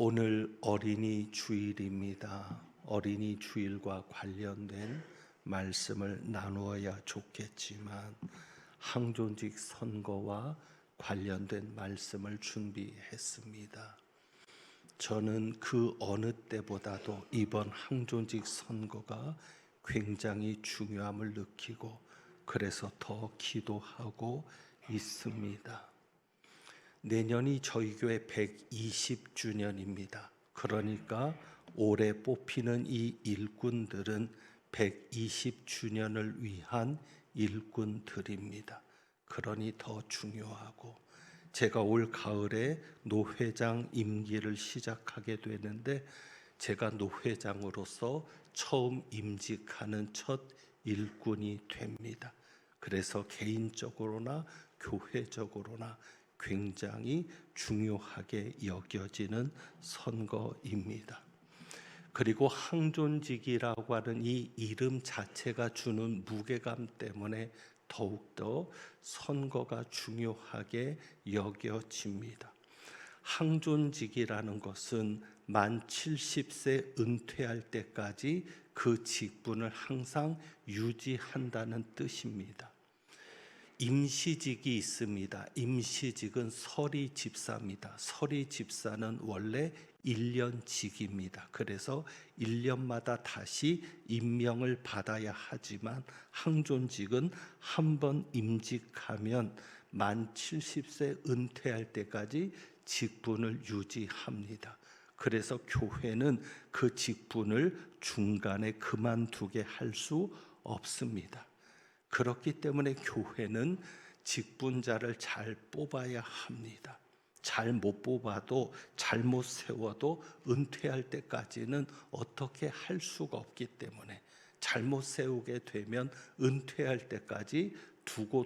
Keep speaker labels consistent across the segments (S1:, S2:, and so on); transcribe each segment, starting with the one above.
S1: 오늘 어린이 주일입니다. 어린이 주일과 관련된 말씀을 나누어야 좋겠지만 항존직 선거와 관련된 말씀을 준비했습니다. 저는 그 어느 때보다도 이번 항존직 선거가 굉장히 중요함을 느끼고 그래서 더 기도하고 있습니다. 내년이 저희 교회 120주년입니다. 그러니까 올해 뽑히는 이 일꾼들은 120주년을 위한 일꾼들입니다. 그러니 더 중요하고, 제가 올 가을에 노회장 임기를 시작하게 되는데 제가 노회장으로서 처음 임직하는 첫 일꾼이 됩니다. 그래서 개인적으로나 교회적으로나 굉장히 중요하게 여겨지는 선거입니다. 그리고 항존직이라고 하는 이 이름 자체가 주는 무게감 때문에 더욱더 선거가 중요하게 여겨집니다. 항존직이라는 것은 만 70세 은퇴할 때까지 그 직분을 항상 유지한다는 뜻입니다. 임시직이 있습니다. 임시직은 서리 집사입니다. 서리 집사는 원래 1년직입니다. 그래서 1년마다 다시 임명을 받아야 하지만 항존직은 한 번 임직하면 만 70세 은퇴할 때까지 직분을 유지합니다. 그래서 교회는 그 직분을 중간에 그만두게 할 수 없습니다. 그렇기 때문에 교회는 직분자를 잘 뽑아야 합니다. 잘 못 뽑아도, 잘못 세워도 은퇴할 때까지는 어떻게 할 수가 없기 때문에 잘못 세우게 되면 은퇴할 때까지 두고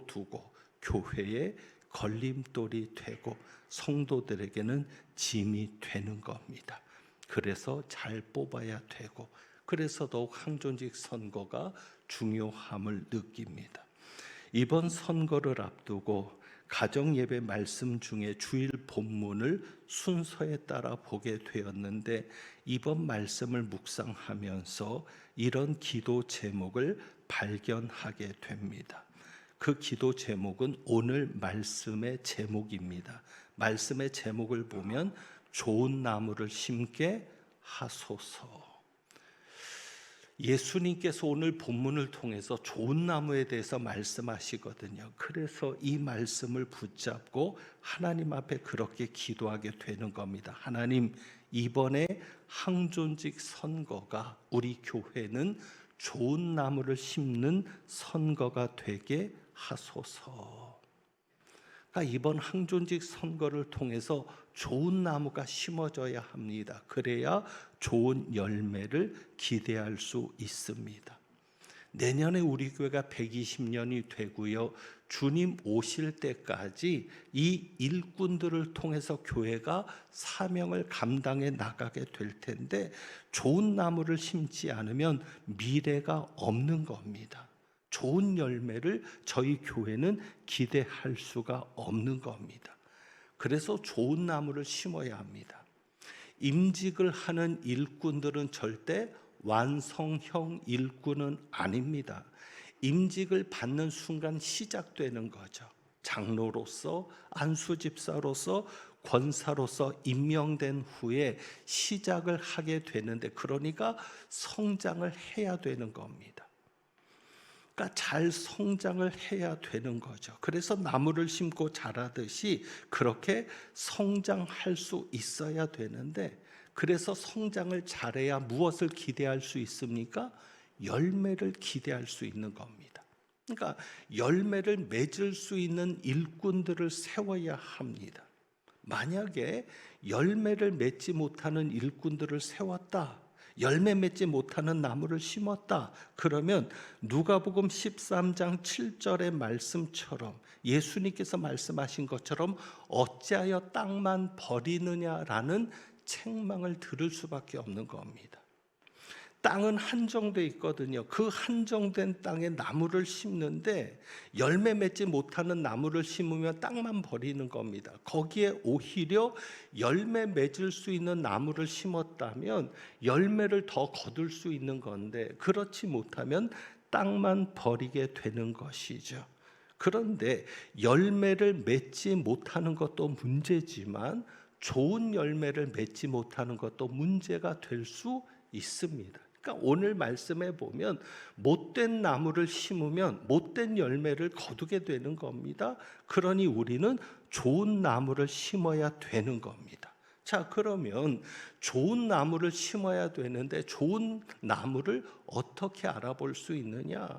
S1: 교회에 걸림돌이 되고 성도들에게는 짐이 되는 겁니다. 그래서 잘 뽑아야 되고, 그래서 더욱 항존직 선거가 중요함을 느낍니다. 이번 선거를 앞두고 가정예배 말씀 중에 주일 본문을 순서에 따라 보게 되었는데, 이번 말씀을 묵상하면서 이런 기도 제목을 발견하게 됩니다. 그 기도 제목은 오늘 말씀의 제목입니다. 말씀의 제목을 보면 좋은 나무를 심게 하소서. 예수님께서 오늘 본문을 통해서 좋은 나무에 대해서 말씀하시거든요. 그래서 이 말씀을 붙잡고 하나님 앞에 그렇게 기도하게 되는 겁니다. 하나님, 이번에 항존직 선거가 우리 교회는 좋은 나무를 심는 선거가 되게 하소서. 그러니까 이번 항존직 선거를 통해서 좋은 나무가 심어져야 합니다. 그래야 좋은 열매를 기대할 수 있습니다. 내년에 우리 교회가 120년이 되고요. 주님 오실 때까지 이 일꾼들을 통해서 교회가 사명을 감당해 나가게 될 텐데, 좋은 나무를 심지 않으면 미래가 없는 겁니다. 좋은 열매를 저희 교회는 기대할 수가 없는 겁니다. 그래서 좋은 나무를 심어야 합니다. 임직을 하는 일꾼들은 절대 완성형 일꾼은 아닙니다. 임직을 받는 순간 시작되는 거죠. 장로로서, 안수집사로서, 권사로서 임명된 후에 시작을 하게 되는데, 그러니까 성장을 해야 되는 겁니다. 그러니까 잘 성장을 해야 되는 거죠. 그래서 나무를 심고 자라듯이 그렇게 성장할 수 있어야 되는데, 그래서 성장을 잘해야 무엇을 기대할 수 있습니까? 열매를 기대할 수 있는 겁니다. 그러니까 열매를 맺을 수 있는 일꾼들을 세워야 합니다. 만약에 열매를 맺지 못하는 일꾼들을 세웠다, 열매 맺지 못하는 나무를 심었다, 그러면 누가복음 13장 7절의 말씀처럼, 예수님께서 말씀하신 것처럼 어찌하여 땅만 버리느냐라는 책망을 들을 수밖에 없는 겁니다. 땅은 한정돼 있거든요. 그 한정된 땅에 나무를 심는데 열매 맺지 못하는 나무를 심으면 땅만 버리는 겁니다. 거기에 오히려 열매 맺을 수 있는 나무를 심었다면 열매를 더 거둘 수 있는 건데, 그렇지 못하면 땅만 버리게 되는 것이죠. 그런데 열매를 맺지 못하는 것도 문제지만 좋은 열매를 맺지 못하는 것도 문제가 될 수 있습니다. 그러니까 오늘 말씀에 보면 못된 나무를 심으면 못된 열매를 거두게 되는 겁니다. 그러니 우리는 좋은 나무를 심어야 되는 겁니다. 자, 그러면 좋은 나무를 심어야 되는데 좋은 나무를 어떻게 알아볼 수 있느냐?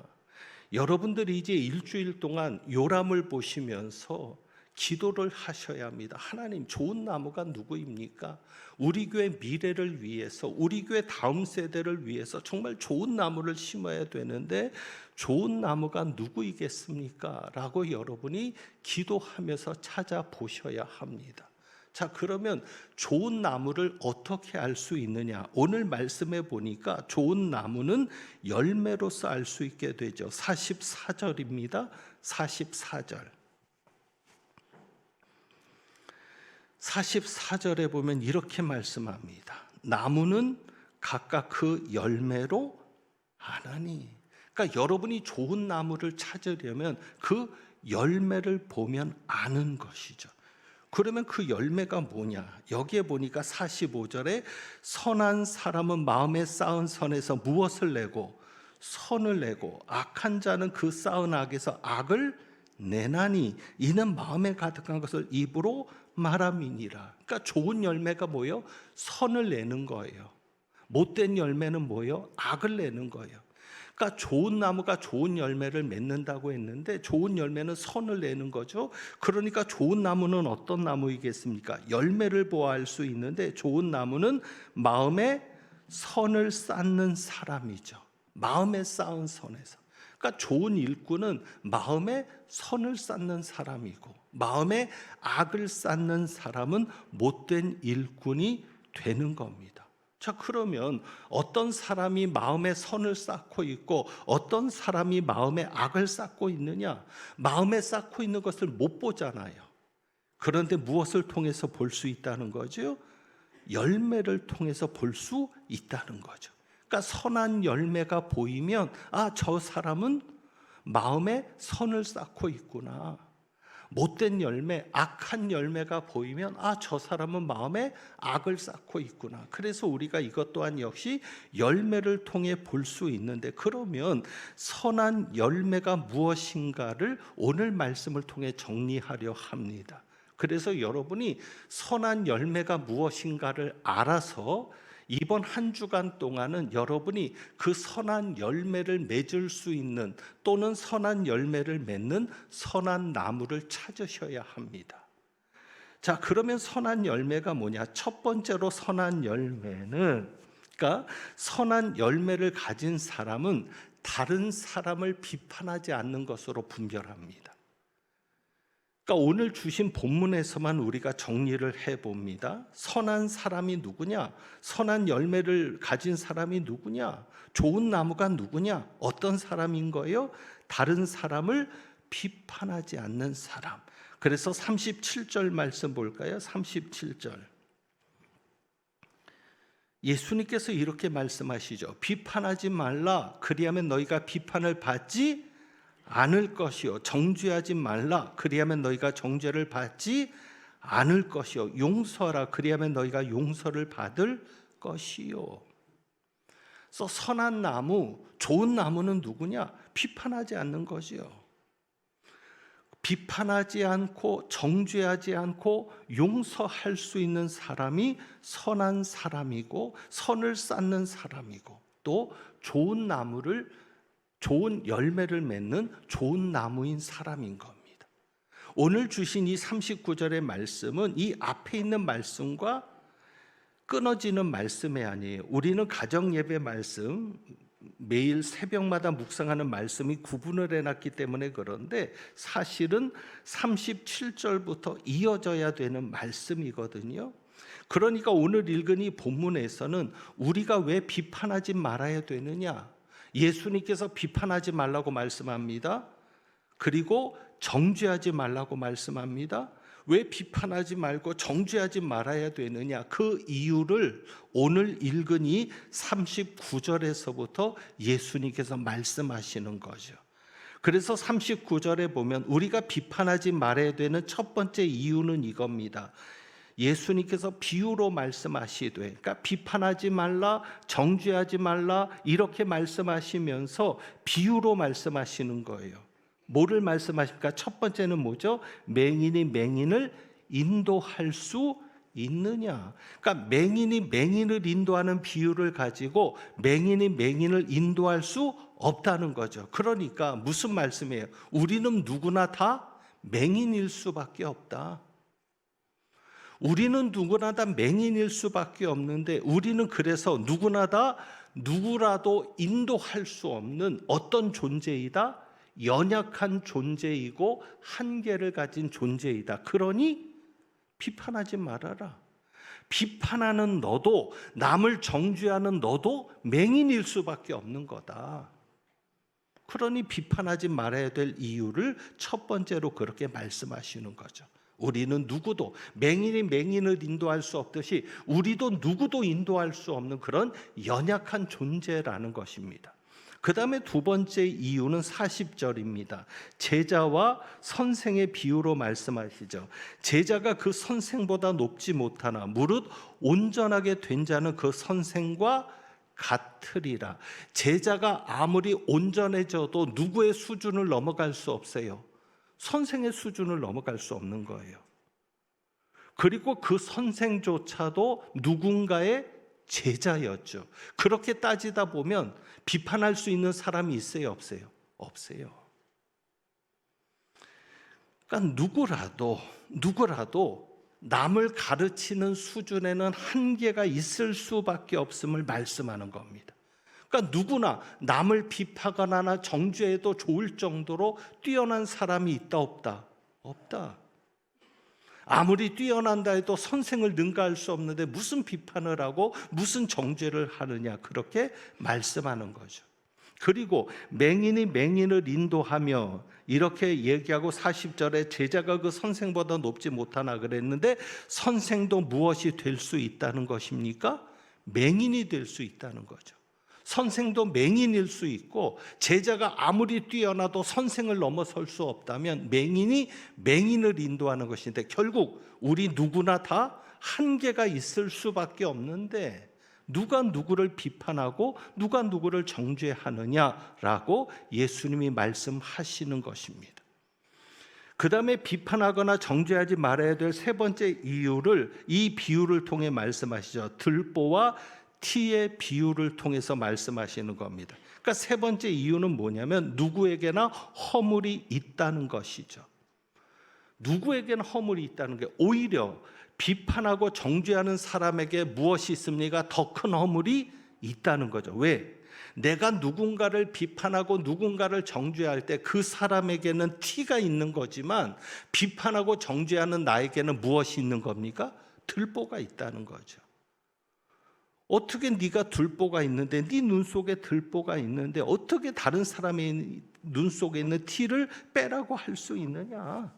S1: 여러분들이 이제 일주일 동안 요람을 보시면서 기도를 하셔야 합니다. 하나님, 좋은 나무가 누구입니까? 우리 교회 미래를 위해서, 우리 교회 다음 세대를 위해서 정말 좋은 나무를 심어야 되는데 좋은 나무가 누구이겠습니까? 라고 여러분이 기도하면서 찾아보셔야 합니다. 자, 그러면 좋은 나무를 어떻게 알 수 있느냐? 오늘 말씀해 보니까 좋은 나무는 열매로서 알 수 있게 되죠. 44절입니다. 44절. 44절에 보면 이렇게 말씀합니다. 나무는 각각 그 열매로 아나니. 그러니까 여러분이 좋은 나무를 찾으려면 그 열매를 보면 아는 것이죠. 그러면 그 열매가 뭐냐? 여기에 보니까 45절에 선한 사람은 마음에 쌓은 선에서 무엇을 내고 선을 내고 악한 자는 그 쌓은 악에서 악을 내나니 이는 마음에 가득한 것을 입으로 말함이니라. 그러니까 좋은 열매가 뭐예요? 선을 내는 거예요. 못된 열매는 뭐예요? 악을 내는 거예요. 그러니까 좋은 나무가 좋은 열매를 맺는다고 했는데 좋은 열매는 선을 내는 거죠. 그러니까 좋은 나무는 어떤 나무이겠습니까? 열매를 보아 알 수 있는데 좋은 나무는 마음에 선을 쌓는 사람이죠. 마음에 쌓은 선에서. 그러니까 좋은 일꾼은 마음에 선을 쌓는 사람이고 마음에 악을 쌓는 사람은 못된 일꾼이 되는 겁니다. 자, 그러면 어떤 사람이 마음에 선을 쌓고 있고 어떤 사람이 마음에 악을 쌓고 있느냐? 마음에 쌓고 있는 것을 못 보잖아요. 그런데 무엇을 통해서 볼 수 있다는 거죠? 열매를 통해서 볼 수 있다는 거죠. 그러니까 선한 열매가 보이면 저 사람은 마음에 선을 쌓고 있구나. 못된 열매, 악한 열매가 보이면 저 사람은 마음에 악을 쌓고 있구나. 그래서 우리가 이것 또한 역시 열매를 통해 볼 수 있는데, 그러면 선한 열매가 무엇인가를 오늘 말씀을 통해 정리하려 합니다. 그래서 여러분이 선한 열매가 무엇인가를 알아서 이번 한 주간 동안은 여러분이 그 선한 열매를 맺을 수 있는 또는 선한 열매를 맺는 선한 나무를 찾으셔야 합니다. 자, 그러면 선한 열매가 뭐냐? 첫 번째로 선한 열매는, 그러니까 선한 열매를 가진 사람은 다른 사람을 비판하지 않는 것으로 분별합니다. 그러니까 오늘 주신 본문에서만 우리가 정리를 해봅니다. 선한 사람이 누구냐? 선한 열매를 가진 사람이 누구냐? 좋은 나무가 누구냐? 어떤 사람인 거예요? 다른 사람을 비판하지 않는 사람. 그래서 37절 말씀 볼까요? 37절. 예수님께서 이렇게 말씀하시죠. 비판하지 말라. 그리하면 너희가 비판을 받지 않을 것이요, 정죄하지 말라. 그리하면 너희가 정죄를 받지 않을 것이요, 용서하라. 그리하면 너희가 용서를 받을 것이요. 그래서 선한 나무, 좋은 나무는 누구냐? 비판하지 않는 것이요. 비판하지 않고 정죄하지 않고 용서할 수 있는 사람이 선한 사람이고 선을 쌓는 사람이고 또 좋은 나무를, 좋은 열매를 맺는 좋은 나무인 사람인 겁니다. 오늘 주신 이 39절의 말씀은 이 앞에 있는 말씀과 끊어지는 말씀이 아니에요. 우리는 가정예배 말씀, 매일 새벽마다 묵상하는 말씀이 구분을 해놨기 때문에 그런데 사실은 37절부터 이어져야 되는 말씀이거든요. 그러니까 오늘 읽은 이 본문에서는 우리가 왜 비판하지 말아야 되느냐? 예수님께서 비판하지 말라고 말씀합니다. 그리고 정죄하지 말라고 말씀합니다. 왜 비판하지 말고 정죄하지 말아야 되느냐? 그 이유를 오늘 읽은 이 39절에서부터 예수님께서 말씀하시는 거죠. 그래서 39절에 보면 우리가 비판하지 말아야 되는 첫 번째 이유는 이겁니다. 예수님께서 비유로 말씀하시되, 그러니까 비판하지 말라, 정죄하지 말라 이렇게 말씀하시면서 비유로 말씀하시는 거예요. 뭐를 말씀하십니까? 첫 번째는 뭐죠? 맹인이 맹인을 인도할 수 있느냐? 그러니까 맹인이 맹인을 인도하는 비유를 가지고 맹인이 맹인을 인도할 수 없다는 거죠. 그러니까 무슨 말씀이에요? 우리는 누구나 다 맹인일 수밖에 없다. 우리는 누구나 다 맹인일 수밖에 없는데, 우리는 그래서 누구나 다 누구라도 인도할 수 없는 어떤 존재이다? 연약한 존재이고 한계를 가진 존재이다. 그러니 비판하지 말아라. 비판하는 너도, 남을 정죄하는 너도 맹인일 수밖에 없는 거다. 그러니 비판하지 말아야 될 이유를 첫 번째로 그렇게 말씀하시는 거죠. 우리는 누구도, 맹인이 맹인을 인도할 수 없듯이 우리도 누구도 인도할 수 없는 그런 연약한 존재라는 것입니다. 그 다음에 두 번째 이유는 40절입니다. 제자와 선생의 비유로 말씀하시죠. 제자가 그 선생보다 높지 못하나 무릇 온전하게 된 자는 그 선생과 같으리라. 제자가 아무리 온전해져도 누구의 수준을 넘어갈 수 없어요. 선생의 수준을 넘어갈 수 없는 거예요. 그리고 그 선생조차도 누군가의 제자였죠. 그렇게 따지다 보면 비판할 수 있는 사람이 있어요, 없어요? 없어요. 그러니까 누구라도 남을 가르치는 수준에는 한계가 있을 수밖에 없음을 말씀하는 겁니다. 그러니까 누구나 남을 비판하거나 정죄해도 좋을 정도로 뛰어난 사람이 있다, 없다? 없다. 아무리 뛰어난다 해도 선생을 능가할 수 없는데 무슨 비판을 하고 무슨 정죄를 하느냐, 그렇게 말씀하는 거죠. 그리고 맹인이 맹인을 인도하며 이렇게 얘기하고 40절에 제자가 그 선생보다 높지 못하나 그랬는데, 선생도 무엇이 될 수 있다는 것입니까? 맹인이 될 수 있다는 거죠. 선생도 맹인일 수 있고, 제자가 아무리 뛰어나도 선생을 넘어설 수 없다면 맹인이 맹인을 인도하는 것인데, 결국 우리 누구나 다 한계가 있을 수밖에 없는데 누가 누구를 비판하고 누가 누구를 정죄하느냐라고 예수님이 말씀하시는 것입니다. 그 다음에 비판하거나 정죄하지 말아야 될 세 번째 이유를 이 비유를 통해 말씀하시죠. 들보와 티의 비유를 통해서 말씀하시는 겁니다. 그러니까 세 번째 이유는 뭐냐면 누구에게나 허물이 있다는 것이죠. 누구에게나 허물이 있다는 게, 오히려 비판하고 정죄하는 사람에게 무엇이 있습니까? 더 큰 허물이 있다는 거죠. 왜? 내가 누군가를 비판하고 누군가를 정죄할 때 그 사람에게는 티가 있는 거지만 비판하고 정죄하는 나에게는 무엇이 있는 겁니까? 들보가 있다는 거죠. 어떻게 네가 들보가 있는데, 네 눈 속에 들보가 있는데 어떻게 다른 사람의 눈 속에 있는 티를 빼라고 할 수 있느냐?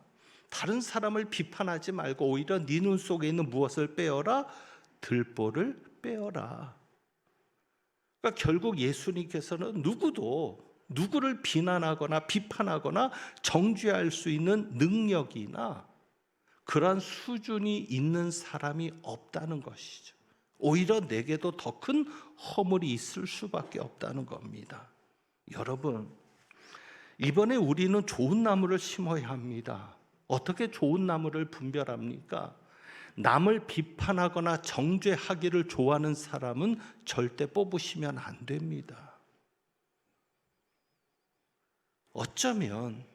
S1: 다른 사람을 비판하지 말고 오히려 네 눈 속에 있는 무엇을 빼어라? 들보를 빼어라. 그러니까 결국 예수님께서는 누구를 비난하거나 비판하거나 정죄할 수 있는 능력이나 그러한 수준이 있는 사람이 없다는 것이죠. 오히려 내게도 더 큰 허물이 있을 수밖에 없다는 겁니다. 여러분, 이번에 우리는 좋은 나무를 심어야 합니다. 어떻게 좋은 나무를 분별합니까? 남을 비판하거나 정죄하기를 좋아하는 사람은 절대 뽑으시면 안 됩니다. 어쩌면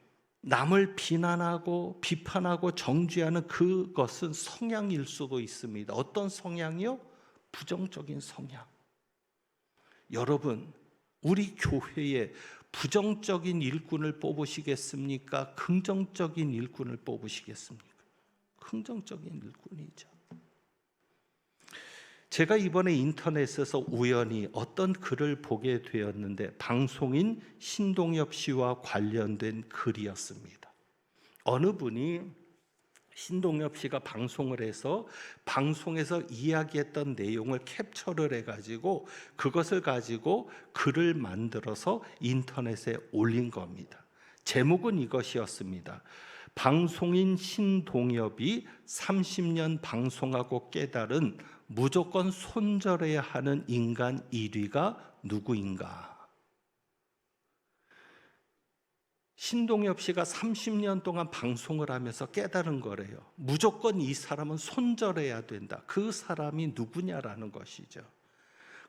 S1: 남을 비난하고 비판하고 정죄하는 그것은 성향일 수도 있습니다. 어떤 성향이요? 부정적인 성향. 여러분, 우리 교회에 부정적인 일꾼을 뽑으시겠습니까? 긍정적인 일꾼을 뽑으시겠습니까? 긍정적인 일꾼이죠. 제가 이번에 인터넷에서 우연히 어떤 글을 보게 되었는데 방송인 신동엽 씨와 관련된 글이었습니다. 어느 분이 신동엽 씨가 방송을 해서 방송에서 이야기했던 내용을 캡처를 해가지고 그것을 가지고 글을 만들어서 인터넷에 올린 겁니다. 제목은 이것이었습니다. 방송인 신동엽이 30년 방송하고 깨달은 무조건 손절해야 하는 인간 1위가 누구인가? 신동엽 씨가 30년 동안 방송을 하면서 깨달은 거래요. 무조건 이 사람은 손절해야 된다. 그 사람이 누구냐라는 것이죠.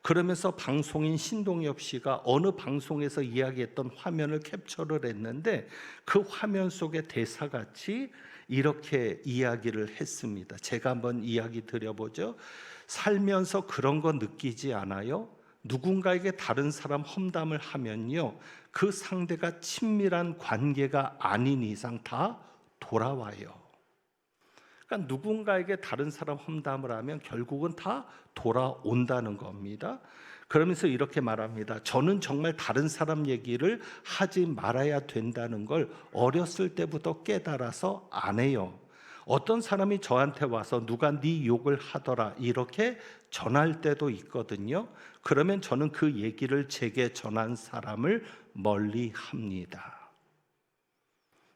S1: 그러면서 방송인 신동엽 씨가 어느 방송에서 이야기했던 화면을 캡처를 했는데 그 화면 속의 대사같이 이렇게 이야기를 했습니다. 제가 한번 이야기 드려보죠. 살면서 그런 거 느끼지 않아요? 누군가에게 다른 사람 험담을 하면요, 그 상대가 친밀한 관계가 아닌 이상 다 돌아와요. 그러니까 누군가에게 다른 사람 험담을 하면 결국은 다 돌아온다는 겁니다. 그러면서 이렇게 말합니다. 저는 정말 다른 사람 얘기를 하지 말아야 된다는 걸 어렸을 때부터 깨달아서 안 해요. 어떤 사람이 저한테 와서 누가 네 욕을 하더라 이렇게 전할 때도 있거든요. 그러면 저는 그 얘기를 제게 전한 사람을 멀리합니다.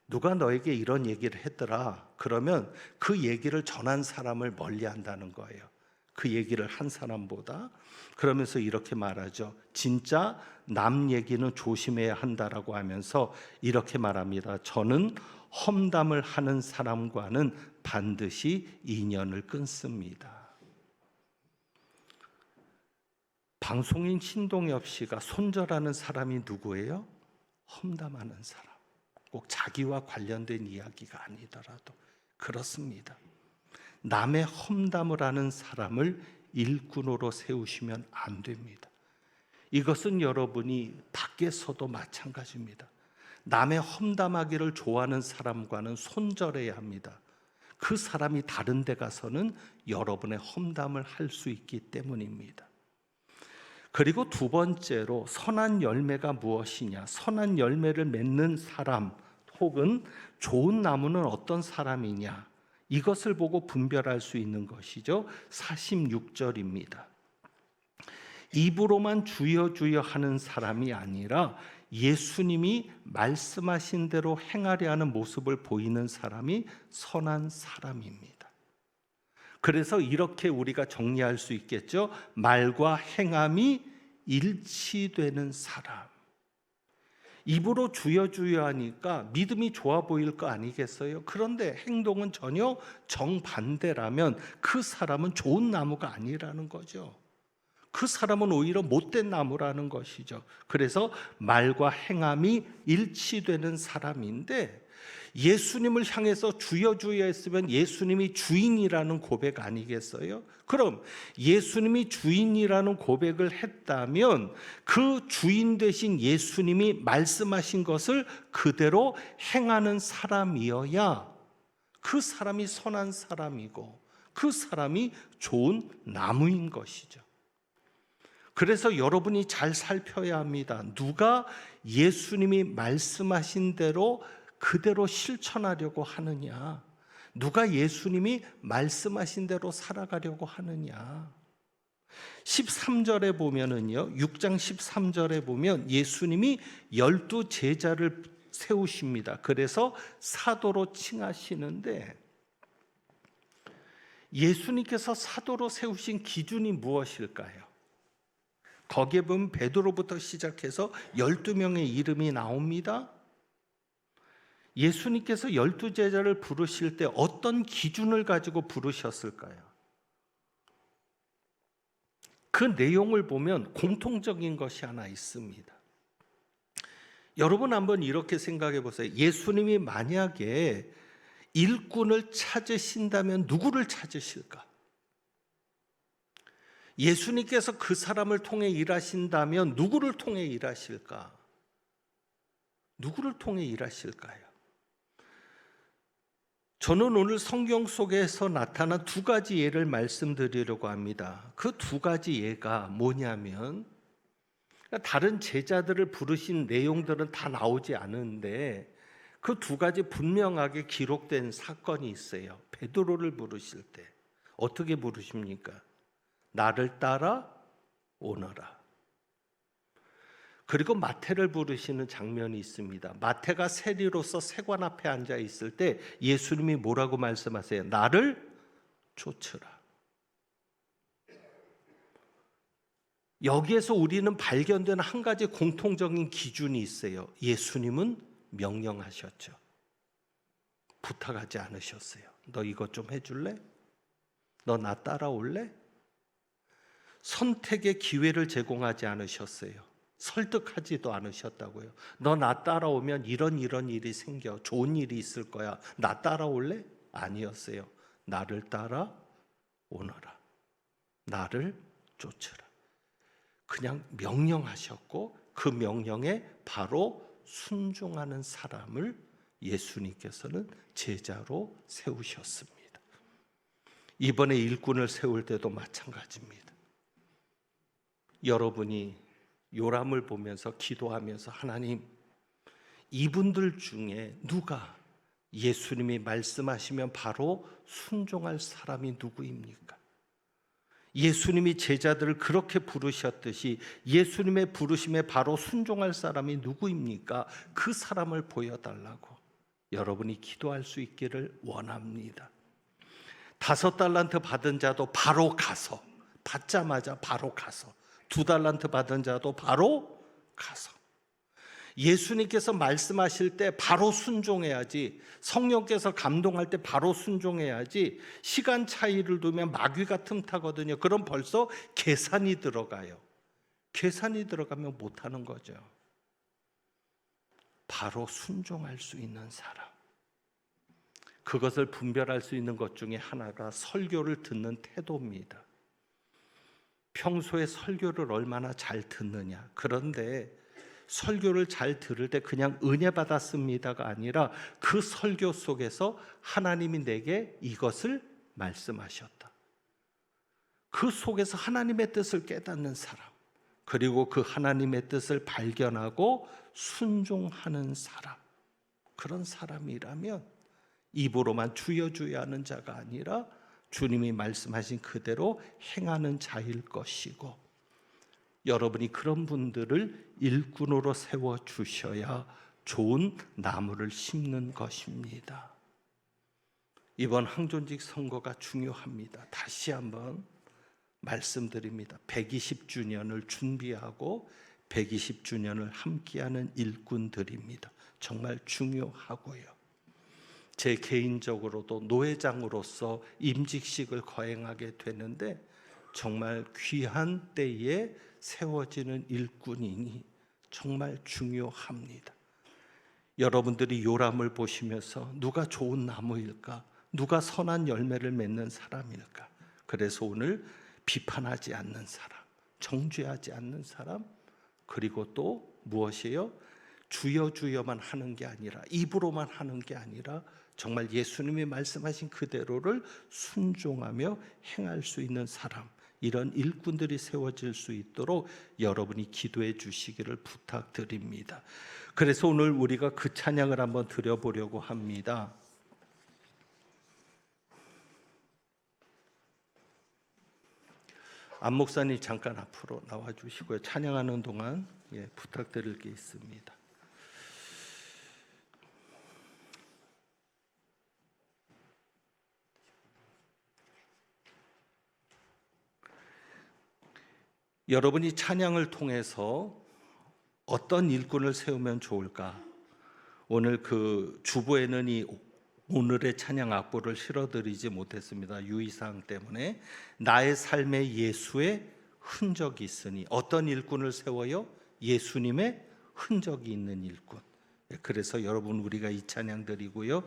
S1: 누가 너에게 이런 얘기를 했더라 그러면 그 얘기를 전한 사람을 멀리한다는 거예요. 그 얘기를 한 사람보다. 그러면서 이렇게 말하죠. 진짜 남 얘기는 조심해야 한다라고 하면서 이렇게 말합니다. 저는 험담을 하는 사람과는 반드시 인연을 끊습니다. 방송인 신동엽 씨가 손절하는 사람이 누구예요? 험담하는 사람. 꼭 자기와 관련된 이야기가 아니더라도 그렇습니다. 남의 험담을 하는 사람을 일꾼으로 세우시면 안 됩니다. 이것은 여러분이 밖에서도 마찬가지입니다. 남의 험담하기를 좋아하는 사람과는 손절해야 합니다. 그 사람이 다른 데 가서는 여러분의 험담을 할 수 있기 때문입니다. 그리고 두 번째로 선한 열매가 무엇이냐? 선한 열매를 맺는 사람 혹은 좋은 나무는 어떤 사람이냐? 이것을 보고 분별할 수 있는 것이죠. 46절입니다. 입으로만 주여 주여 하는 사람이 아니라 예수님이 말씀하신 대로 행하려 하는 모습을 보이는 사람이 선한 사람입니다. 그래서 이렇게 우리가 정리할 수 있겠죠. 말과 행함이 일치되는 사람. 입으로 주여 주여 하니까 믿음이 좋아 보일 거 아니겠어요? 그런데 행동은 전혀 정반대라면 그 사람은 좋은 나무가 아니라는 거죠. 그 사람은 오히려 못된 나무라는 것이죠. 그래서 말과 행함이 일치되는 사람인데 예수님을 향해서 주여 주여 했으면 예수님이 주인이라는 고백 아니겠어요? 그럼 예수님이 주인이라는 고백을 했다면 그 주인 되신 예수님이 말씀하신 것을 그대로 행하는 사람이어야 그 사람이 선한 사람이고 그 사람이 좋은 나무인 것이죠. 그래서 여러분이 잘 살펴야 합니다. 누가 예수님이 말씀하신 대로 그대로 실천하려고 하느냐? 누가 예수님이 말씀하신 대로 살아가려고 하느냐? 13절에 보면은요, 6장 13절에 보면 예수님이 12 제자를 세우십니다. 그래서 사도로 칭하시는데 예수님께서 사도로 세우신 기준이 무엇일까요? 거기에 보면 베드로부터 시작해서 12명의 이름이 나옵니다. 예수님께서 12 제자를 부르실 때 어떤 기준을 가지고 부르셨을까요? 그 내용을 보면 공통적인 것이 하나 있습니다. 여러분 한번 이렇게 생각해 보세요. 예수님이 만약에 일꾼을 찾으신다면 누구를 찾으실까? 예수님께서 그 사람을 통해 일하신다면 누구를 통해 일하실까? 누구를 통해 일하실까요? 저는 오늘 성경 속에서 나타난 두 가지 예를 말씀드리려고 합니다. 그 두 가지 예가 뭐냐면, 다른 제자들을 부르신 내용들은 다 나오지 않은데 그 두 가지 분명하게 기록된 사건이 있어요. 베드로를 부르실 때 어떻게 부르십니까? 나를 따라 오너라. 그리고 마태를 부르시는 장면이 있습니다. 마태가 세리로서 세관 앞에 앉아 있을 때 예수님이 뭐라고 말씀하세요? 나를 쫓으라. 여기에서 우리는 발견되는 한 가지 공통적인 기준이 있어요. 예수님은 명령하셨죠. 부탁하지 않으셨어요. 너 이것 좀 해줄래? 너 나 따라올래? 선택의 기회를 제공하지 않으셨어요. 설득하지도 않으셨다고요. 너 나 따라오면 이런 일이 생겨. 좋은 일이 있을 거야. 나 따라올래? 아니었어요. 나를 따라오너라. 나를 쫓으라. 그냥 명령하셨고 그 명령에 바로 순종하는 사람을 예수님께서는 제자로 세우셨습니다. 이번에 일꾼을 세울 때도 마찬가지입니다. 여러분이 요람을 보면서 기도하면서 하나님, 이분들 중에 누가 예수님이 말씀하시면 바로 순종할 사람이 누구입니까? 예수님이 제자들을 그렇게 부르셨듯이 예수님의 부르심에 바로 순종할 사람이 누구입니까? 그 사람을 보여달라고 여러분이 기도할 수 있기를 원합니다. 5달란트 받은 자도 바로 가서, 받자마자 바로 가서, 2달란트 받은 자도 바로 가서, 예수님께서 말씀하실 때 바로 순종해야지, 성령께서 감동할 때 바로 순종해야지, 시간 차이를 두면 마귀가 틈타거든요. 그럼 벌써 계산이 들어가요. 계산이 들어가면 못하는 거죠. 바로 순종할 수 있는 사람, 그것을 분별할 수 있는 것 중에 하나가 설교를 듣는 태도입니다. 평소에 설교를 얼마나 잘 듣느냐. 그런데 설교를 잘 들을 때 그냥 은혜 받았습니다가 아니라 그 설교 속에서 하나님이 내게 이것을 말씀하셨다. 그 속에서 하나님의 뜻을 깨닫는 사람, 그리고 그 하나님의 뜻을 발견하고 순종하는 사람, 그런 사람이라면 입으로만 주여 주여 하는 자가 아니라 주님이 말씀하신 그대로 행하는 자일 것이고, 여러분이 그런 분들을 일꾼으로 세워주셔야 좋은 나무를 심는 것입니다. 이번 항존직 선거가 중요합니다. 다시 한번 말씀드립니다. 120주년을 준비하고 120주년을 함께하는 일꾼들입니다. 정말 중요하고요. 제 개인적으로도 노회장으로서 임직식을 거행하게 되는데 정말 귀한 때에 세워지는 일꾼이니 정말 중요합니다. 여러분들이 요람을 보시면서 누가 좋은 나무일까? 누가 선한 열매를 맺는 사람일까? 그래서 오늘 비판하지 않는 사람, 정죄하지 않는 사람, 그리고 또 무엇이에요? 주여 주여만 하는 게 아니라, 입으로만 하는 게 아니라 정말 예수님이 말씀하신 그대로를 순종하며 행할 수 있는 사람, 이런 일꾼들이 세워질 수 있도록 여러분이 기도해 주시기를 부탁드립니다. 그래서 오늘 우리가 그 찬양을 한번 드려보려고 합니다. 안 목사님 잠깐 앞으로 나와 주시고요. 찬양하는 동안 부탁드릴 게 있습니다. 여러분이 찬양을 통해서 어떤 일꾼을 세우면 좋을까? 오늘 그 주보에는 이 오늘의 찬양 악보를 실어드리지 못했습니다. 유의사항 때문에. 나의 삶에 예수의 흔적이 있으니, 어떤 일꾼을 세워요? 예수님의 흔적이 있는 일꾼. 그래서 여러분, 우리가 이 찬양 드리고요.